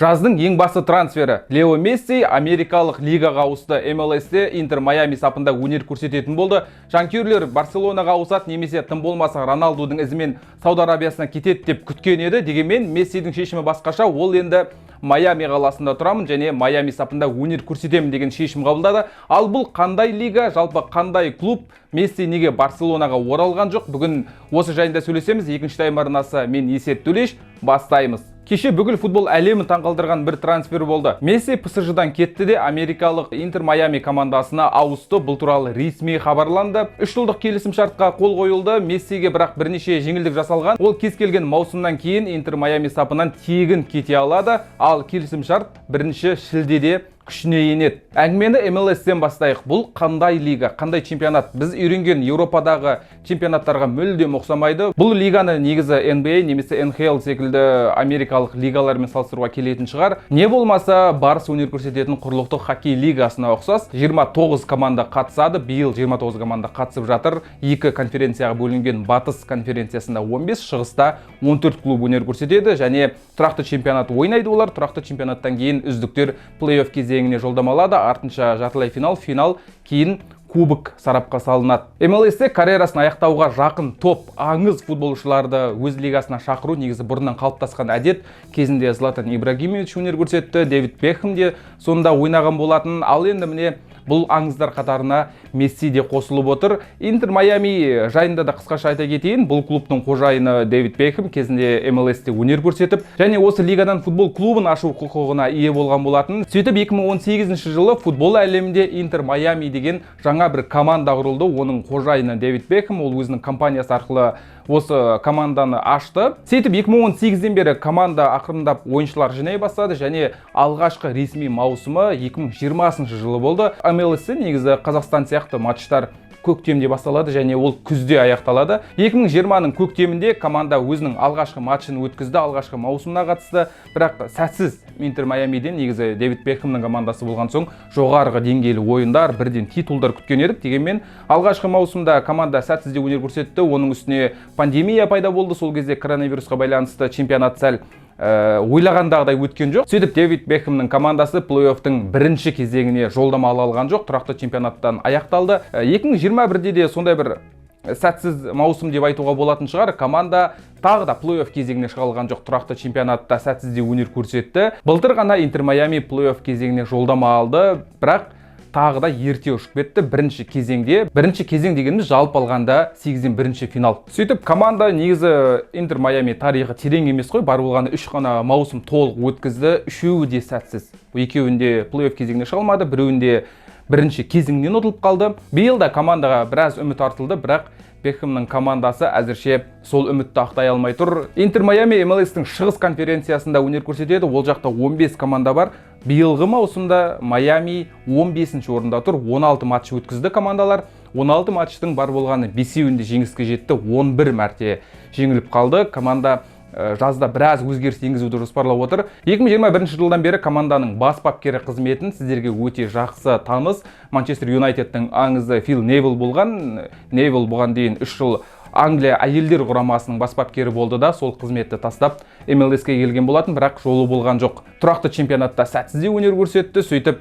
Жаздың ең басты трансфері Лео Месси америкалық лигаға ауысты. MLS-те Интер Майами сапында өнер көрсететін болды. Жанкүйерлер Барселонаға ауысады немесе тым болмаса Роналдудың ізімен Сауд Арабиясына кетеді деп күткен еді. Дегенмен Мессидің шешімі басқаша. Ол енді Майами қаласында тұрамын және Майами сапында өнер көрсетемін деген шешім қабылдады. Ал бұл қандай лига, жалпы қандай клуб, Месси неге Барселонаға оралған жоқ? Бүгін осы жайында сөйлесеміз. Екінші тайм арнасы, мен Есет Төлеш, бастаймыз. Кеше бүкіл футбол әлемін таңқалдырған бір трансфер болды. Месси ПСЖ-дан кетті де америкалық Интер Майами командасына ауысты. Бұл туралы ресми хабарланды. 3 жылдық келісім шартқа қол қойылды. Мессиге бірақ бірнеше жеңілдік жасалған. Ол кез келген маусымнан кейін Интер Майами сапынан тегін кете алады. Ал келісім шарт 1 шілдеде күшіне енеді. Әңгімені MLS-тен бастайық. Бұл қандай лига, қандай чемпионат? Біз үйренген Еуропадағы чемпионаттарға мүлдем ұқсамайды. Бұл лиганы негізі NBA немесе NHL секілді америкалық лигалармен салыстыруға келетін шығар. Не болмаса, Барыс өнер көрсететін құрлықтық хоккей лигасына ұқсас. 29 команда қатысады. Биыл 29 команда қатысып жатыр. 2 конференцияға бөлінген Батыс конференциясында 15, Шығыста 14 клуб өнер көрсетеді және тұрақты чемпионат ойнайды олар. Тұрақты чемпионаттан кейін үздіктер плей-офф кезеңіне жолдамалады. Артынша жартылай финал, кейін кубок сарапқа салынады. MLS-те карьерасын аяқтауға жақын топ аңыз футболшыларды өз лигасына шақыру негізі бұрыннан қалыптасқан әдет. Кезінде Златан Ибрагимович өнер көрсетті, Дэвид Бекхэм де сонда ойнаған болатын. Ал енді міне бұл аңыздар қатарына Месси де қосылып отыр. Интер Майами жайында да қысқаша айта кетейін. Бұл клубтың қожайыны Дэвид Бекхэм кезінде MLS-те өнер көрсетіп, және осы лигадан футбол клубын ашу құқығына ие болған болатын. Сөйтіп 2018 жылы футбол әлемінде Интер Майами деген жаңа бір команда құрылды. Оның қожайыны Дэвид Бекхэм, ол өзінің компаниясы арқылы осы команданы ашты. Сөйтіп 2018-ден бері команда ақырындап ойыншылар жинай бастады және алғашқы ресми маусымы 2020 жылы болды. MLS-те негізі Қазақстан сияқты матчтар көктемде басталады және ол күзде аяқталады. 2020-ның көктемінде команда өзінің алғашқы матчын өткізді, алғашқы маусымына қатысты. Бірақ сәтсіз Интер Майамиден негізі Дэвид Бекхэмнің командасы болған соң жоғарғы деңгейлі ойындар, бірден титулдар күткен едік. Дегенмен алғашқы маусымда команда сәтсіз өнер көрсетті. Оның үстіне пандемия пайда болды. Сол кезде коронавирусқа байланысты чемпионат сәл ойлағандағыдай өткен жоқ. Сөйтіп Дэвид Бекхэмнің командасы плей-оффтың бірінші кезеңіне жолдама ала алған жоқ. Тұрақты чемпионаттан аяқталды. 2021-де де сондай бір сәтсіз маусым деп айтуға болатын шығар. Команда тағы да плей-офф кезеңіне шыға алған жоқ. Тұрақты чемпионатта сәтсізде өнер көрсетті. Былтыр ғана Интер Майами плей-офф кезеңіне жолдама алды, бірақ тағы да ерте ұшып кетті. Бірінші кезең дегеніміз жалпы алғанда 8-ден 1 финал. Сөйтіп команда негізі Интер Майами тарихы терең емес қой. Бар болғаны 3 қана маусым толық өткізді. Үшеуі де сәтсіз. Екеуінде плей-офф кезеңіне шыға алмады, біреуінде бірінші кезеңнен ұтылып қалды. Биыл да командаға біраз үміт артылды, бірақ Бекхэмнің командасы әзірше сол үмітті ақтай алмай тұр. Интер Майами MLS-тің шығыс конференциясында өнер көрсетеді. Ол жақта 15 команда бар. Биылғы маусымда Майами 15-ші орында тұр. 16 матч өткізді командалар. 16 матчтың бар болғаны 5-еуінде жеңіске жетті. 11 мәрте жеңіліп қалды. Команда жазда біраз өзгеріс енгізуді жоспарлап отыр. 2021 жылдан бері команданың бас бапкері қызметін сіздерге өте жақсы таныс Манчестер Юнайтедтің аңызы Фил Невилл болған. Невилл бұған дейін 3 жыл Англия әйелдер құрамасының бас бапкері болды да, сол қызметті тастап MLS-ке келген болатын, бірақ жолы болған жоқ. Тұрақты чемпионатта сәтсізде өнер көрсетті. Сөйтіп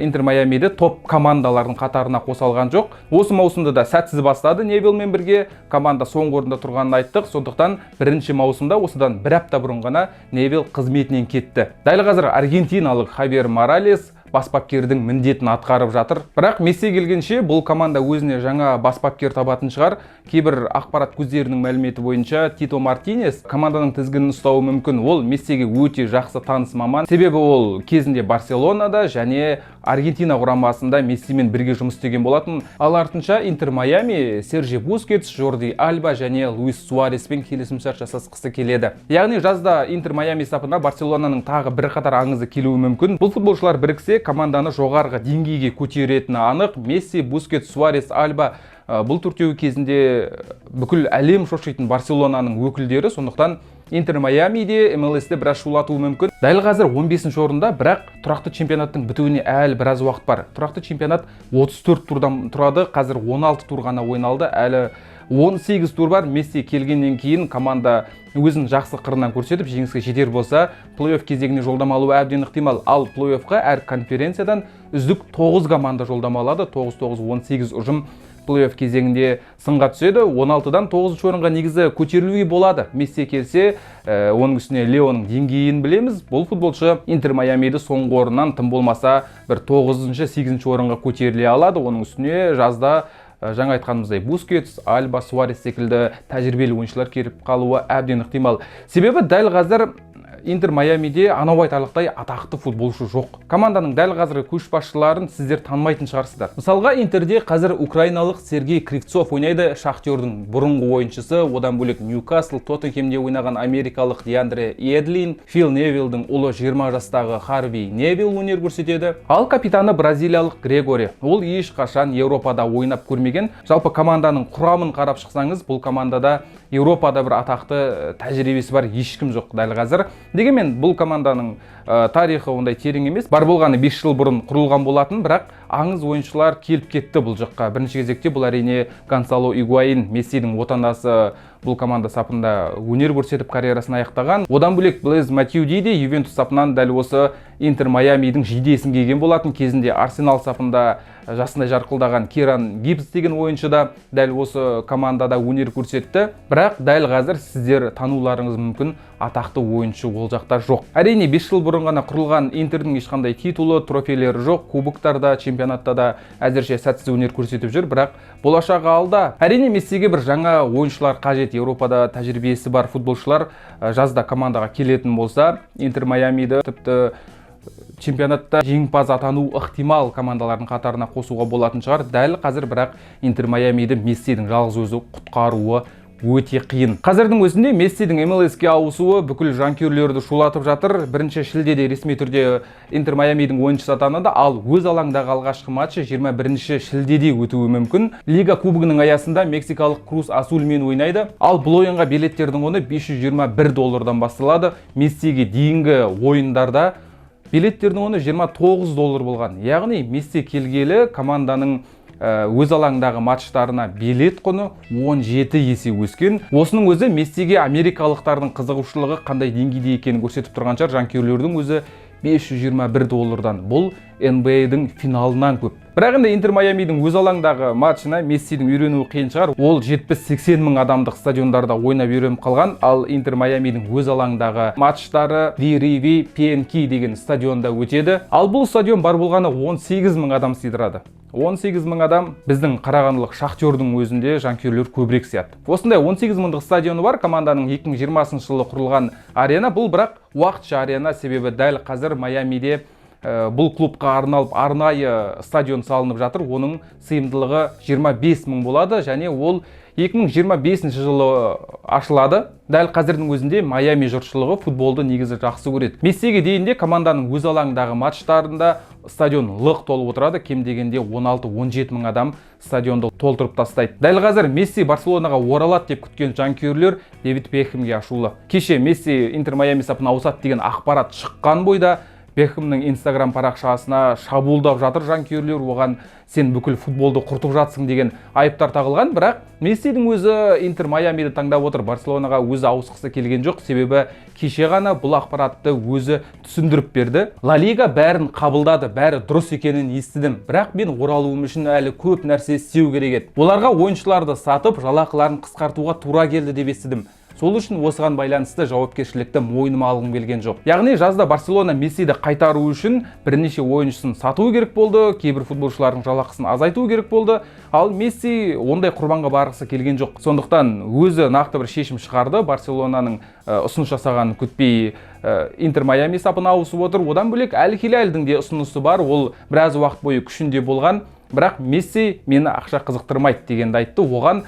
Интер Майамиді топ командалардың қатарына қоса алған жоқ. Осы маусымда да сәтсіз бастады Невиллмен бірге. Команда соңғы орында тұрғанын айттық. Сондықтан бірінші маусымда осыдан бір апта бұрын ғана Невилл қызметінен кетті. Дәл қазір аргентиналық Хавьер Моралес бас бапкердің міндетін атқарып жатыр. Бірақ Месси келгенше бұл команда өзіне жаңа бас бапкер табатын шығар. Кейбір ақпарат көздерінің мәліметі бойынша Тито Мартинес команданың тізгінін ұстауы мүмкін. Ол Мессиге өте жақсы таныс маман. Себебі ол кезінде Барселонада және Аргентина құрамасында Мессимен бірге жұмыс істеген болатын. Ал артынша Интер Майами Серджи Бускетс, Жорди Альба және Луис Суареспен келісімшарт жасасқысы келеді. Яғни жазда Интер Майами сапына Барселонаның тағы бір қатар аңызы келуі мүмкін. Бұл футболшылар біріксе команданы жоғарғы деңгейге көтеретіні анық. Месси, Бускетс, Суарес, Альба бұл төртеуі кезінде бүкіл әлем шошитын Барселонаның өкілдері. Сондықтан Интер Майамиде МЛС-те біраз шулатуы мүмкін. Дәл қазір 15-ші орында, бірақ тұрақты чемпионаттың бітуіне әлі біраз уақыт бар. Тұрақты чемпионат 34 турдан тұрады, қазір 16 тур ғана ойналды, әлі 18 тур бар. Месси келгеннен кейін команда өзін жақсы қырынан көрсетіп, жеңіске жетер болса, плей-офф кезегіне жолдама алуы әбден ықтимал. Ал плей-оффқа әр конференциядан үздік 9 команда жолдама алады. 9-9-18 ұжым плей-офф кезеңінде сынға түседі. 16-дан 9-ші орынға негізі көтерілуге болады. Месси келсе, оның үстіне Леоның деңгейін білеміз. Бұл футболшы Интер Майамиді соңғы орыннан тым болмаса бір 9-ші, 8-ші орынға көтеріле алады. Оның үстіне жазда жаңа айтқанымыздай Бускетс, Альба, Суарес секілді тәжірибелі ойыншылар келіп қалуы әбден ықтимал. Себебі дәл қазір Интер Майамиде анау айтарлықтай атақты футболшы жоқ. Команданың дәл қазіргі көшбасшыларын сіздер танымайтын шығарсыздар. Мысалға, Интерде қазір украиналық Сергей Кривцов ойнайды, Шахтердің бұрынғы ойыншысы, одан бөлек Ньюкасл, Тоттенхемде ойнаған америкалық Деандре Эдлин, Фил Невиллдің ұлы 20 жастағы Харви Невилл өнер көрсетеді. Ал капитаны бразилиялық Грегори. Ол ешқашан Еуропада ойнап көрмеген. Жалпы команданың құрамын қарап шықсаңыз, бұл командада Еуропада бір атақты тәжірибесі бар ешкім жоқ дәл қазір. Дегенмен бұл команданың тарихы ондай терең емес. Бар болғаны 5 жыл бұрын құрылған болатын, бірақ аңыз ойыншылар келіп кетті бұл жаққа. Бірінші кезекте бұл әрине Гонсало Игуаин, Мессидің отандасы, бұл команда сапында өнер көрсетіп карьерасын аяқтаған. Одан бөлек Блейз Матьюди де Ювентус сапынан дәл осы Интер Майамидің жидесін келген болатын. Кезінде Арсенал сапында жасындай жарқылдаған Киран Гибс деген ойыншы да дәл осы командада өнер көрсетті. Бірақ дәл қазір сіздер тануларыңыз мүмкін атақты ойыншы ол жақта жоқ. Әрине 5 жыл бұрын ғана құрылған Интердің ешқандай титулы, трофейлері жоқ, кубоктарда, чемпионатта да әзірше сәтсіз өнер көрсетіп жүр, бірақ болашағы алда. Әрине Мессиге бір жаңа ойыншылар қажет. Еуропада тәжірибесі бар футболшылар жазда командаға келетін болса, Интер Майамиді тіпті чемпионатта жеңімпаз атану ықтимал командалардың қатарына қосуға болатын шығар. Дәл қазір бірақ Интер Майамиді Мессидің жалғыз өзі құтқаруы өте қиын. Қазірдің өзінде Мессидің МЛС-ке ауысуы бүкіл жанкүйерлерді шулатып жатыр. 1 шілдеде ресми түрде Интер Майамидің ойыншысы атанады, ал өз алаңдағы алғашқы матчы 21 шілдеде өтуі мүмкін. Лига кубогының аясында мексикалық Крус Азульмен ойнайды. Ал бұл ойынға билеттердің құны $521 басталады. Мессиге дейінгі ойындарда билеттердің құны $29 болған. Яғни Месси келгелі команданың өз алаңдағы матчтарына билет құны 17 есе өскен. Осының өзі Мессиге америкалықтардың қызығушылығы қандай деңгейде екенін көрсетіп тұрған шығар. Жанкүйерлердің өзі $521. Бұл NBA-дің финалынан көп. Бірақ енді Интер Майамидің өз алаңдағы матчына Мессидің үйренуі қиын шығар. Ол 70-80 мың адамдық стадиондарда ойнап үйреніп қалған. Ал Интер Майамидің өз алаңдағы матчтары VRV PNK деген стадионда өтеді. Ал бұл стадион бар болғаны 18 мың адам сыйдырады. 18 мың адам біздің қарағандылық Шахтердің өзінде жанкүйерлер көбірек сияқты. Осындай 18 мыңдық стадионы бар. Команданың 2020 жылы құрылған арена. Бұл бірақ уақытша арена, себебі дәл қазір Майамиде бұл клубқа арналып арнайы стадион салынып жатыр. Оның сыйымдылығы 25 мың болады және ол 2025 жылы ашылады. Дәл қазірдің өзінде Майами жұртшылығы футболды негізі жақсы көреді. Мессиге дейінде команданың өз алаңдағы матчтарында стадион лық толып отырады. Кем дегенде 16-17 мың адам стадионды толтырып тастайды. Дәл қазір Месси Барселонаға оралады деп күткен жанкүйерлер Дэвид Бекхэмге ашулы. Кеше Месси Интер Майами сапына ауысады деген ақпарат шыққан бойда Бекхэмнің Instagram парақшасына шабуылдап жатыр жанкүйерлер, оған сен бүкіл футболды құртып жатсың деген айыптар тағылған. Бірақ Мессидің өзі Интер Майамиді таңдап отыр. Барселонаға өзі ауысқысы келген жоқ, себебі кеше ғана бұл ақпаратты өзі түсіндіріп берді. Ла Лига бәрін қабылдады, бәрі дұрыс екенін естідім, бірақ мен оралуым үшін әлі көп нәрсе істеу керек еді. Оларға ойыншыларды сатып, жалақыларын қысқартуға тура келді деп естідім. Сол үшін осыған байланысты жауапкершілікті мойныма алғым келген жоқ. Яғни жазда Барселона Мессиді қайтару үшін бірнеше ойыншысын сату керек болды, кейбір футболшылардың жалақысын азайту керек болды. Ал Месси ондай құрбанға барғысы келген жоқ. Сондықтан өзі нақты бір шешім шығарды. Барселонаның ұсыныс жасағанын күтпей Интер Майами сапына ауысып отыр. Одан бөлек Әл Хилальдің де ұсынысы бар. Ол біраз уақыт бойы күшінде болған. Бірақ Месси мені ақша қызықтырмайды дегенді айтты. Оған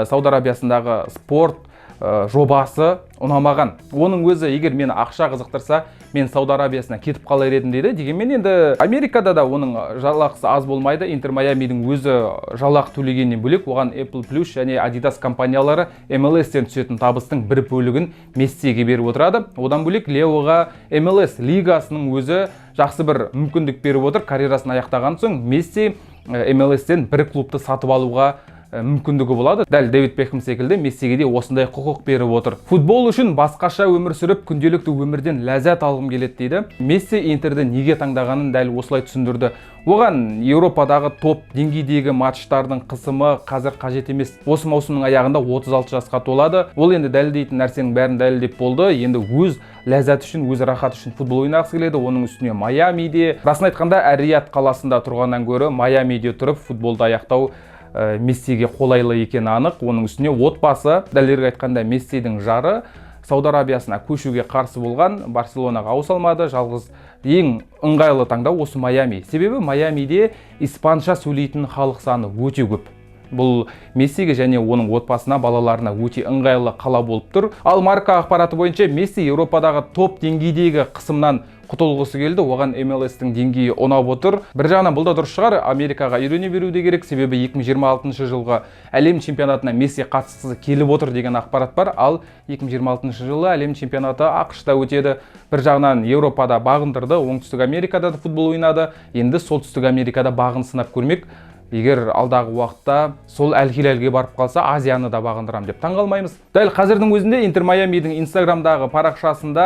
Сауд Арабиясындағы спорт жобасы ұнамаған. Оның өзі егер мені ақша қызықтырса, мен Сауд Арабиясына кетіп қалар едім дейді. Дегенмен енді Америкада да оның жалақысы аз болмайды. Интер Майамидің өзі жалақы төлегеннен бөлек, оған Apple Plus және Adidas компаниялары MLS-тен түсетін табыстың бір бөлігін Мессиге беріп отырады. Одан бөлек Леоға MLS лигасының өзі жақсы бір мүмкіндік беріп отыр. Карьерасын аяқтаған соң Месси MLS-тен бір клубты сатып алуға мүмкіндігі болады. Дәл Дэвид Бекхэм секілді Мессиге де осындай құқық беріп отыр. Футбол үшін басқаша өмір сүріп, күнделікті өмірден ләззат алғым келеді дейді. Месси Интерді неге таңдағанын дәл осылай түсіндірді. Оған Еуропадағы топ деңгейдегі матчтардың қысымы қазір қажет емес. Осы маусымның аяғында 36 жасқа толады. Ол енді дәлелдейтін нәрсенің бәрін дәлелдеп болды. Енді өз ләззат үшін, өз рахат үшін футбол ойнағысы келеді. Оның үстіне Майамиде, расын айтқанда Эр-Рияд қаласында тұрғаннан гөрі Майамиде тұрып футболды аяқтау Мессиге қолайлы екені анық. Оның үстіне отбасы, дәлірек айтқанда Мессидің жары Сауд Арабиясына көшуге қарсы болған, Барселонаға ауыса алмады. Жалғыз ең ыңғайлы таңдау осы Майами. Себебі Майамиде испанша сөйлейтін халық саны өте көп. Бұл Мессиге және оның отбасына, балаларына өте ыңғайлы қала болып тұр. Ал марка ақпараты бойынша Месси Еуропадағы топ деңгейдегі қысымнан құтылғысы келді. Оған MLS-тің деңгейі ұнап отыр. Бір жағынан бұл да дұрыс шығар, Америкаға үйрене беру де керек. Себебі 2026 жылғы әлем чемпионатына Месси қатысқысы келіп отыр деген ақпарат бар. Ал 2026 жылы әлем чемпионаты ақш-та өтеді. Бір жағынан Еуропада бағындырды, Оңтүстік Америкада да футбол ойнады. Енді Солтүстік Америкада бағын сынап көрмек. Егер алдағы уақытта сол Әл-Хилалге барып қалса, Азияны да бағындырам деп таңғалмаймыз. Дәл қазірдің өзінде Интер Майамидің Инстаграмдағы парақшасында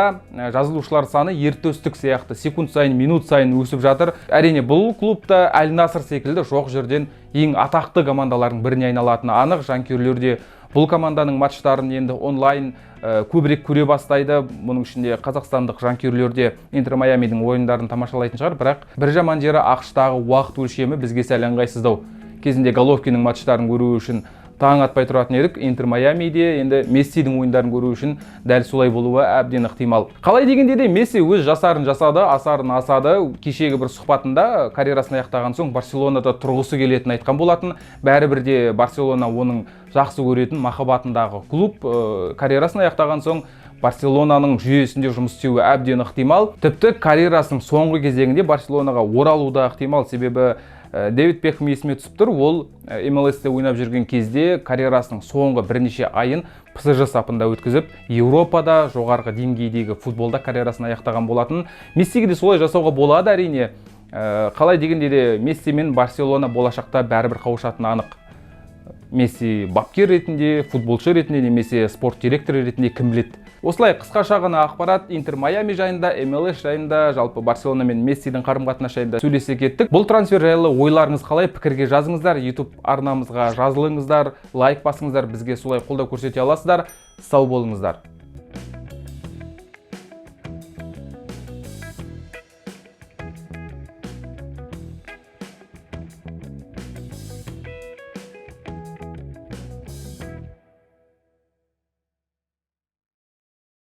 жазылушылар саны ертөстік сияқты секунд сайын, минут сайын өсіп жатыр. Әрине бұл клубта Әл-Наср секілді жоқ жерден ең атақты командалардың біріне айналатыны анық. Жанкүйерлер де бұл команданың матчтарын енді онлайн көбірек көре бастайды. Мұның ішінде қазақстандық жанкүйерлер де Интер Майамидің ойындарын тамашалайтын шығар, бірақ бір жаман жері ақш-тағы уақыт өлшемі бізге сәл ыңғайсыздау. Кезінде Головкиннің матчтарын көру үшін таң атпай тұратын едік. Интер Майамиде енді Мессидің ойындарын көру үшін дәл солай болуы әбден ықтимал. Қалай дегенде де Месси өз жасарын жасады, асарын асады. Кешегі бір сұхбатында карьерасын аяқтаған соң Барселонада тұрғысы келетінін айтқан болатын. Бәрібір де Барселона оның жақсы көретін махаббатындағы клуб. Карьерасын аяқтаған соң Барселонаның жүйесінде жұмыс істеуі әбден ықтимал. Тіпті карьерасының соңғы кезеңінде Барселонаға оралуы ықтимал. Себебі Дэвид Бекхэм есіме түсіп тұр. Ол MLS-те ойнап жүрген кезде карьерасының соңғы бірнеше айын PSG сапында өткізіп, Еуропада жоғарғы деңгейдегі футболда карьерасын аяқтаған болатын. Мессиге де солай жасауға болады әрине. Қалай дегенде де Месси мен Барселона болашақта бәрібір қауышатыны анық. Месси бапкер ретінде, футболшы ретінде немесе спорт директоры ретінде кім біледі. Осылай қысқаша ғана ақпарат Интер Майами жайында, MLS жайында, жалпы Барселона мен Мессидің қарым-қатынасы жайында сөйлесе кеттік. Бұл трансфер жайлы ойларыңыз қалай? Пікірге жазыңыздар, YouTube арнамызға жазылыңыздар, лайк басыңыздар, бізге солай қолдау көрсете аласыздар. Сау болыңыздар.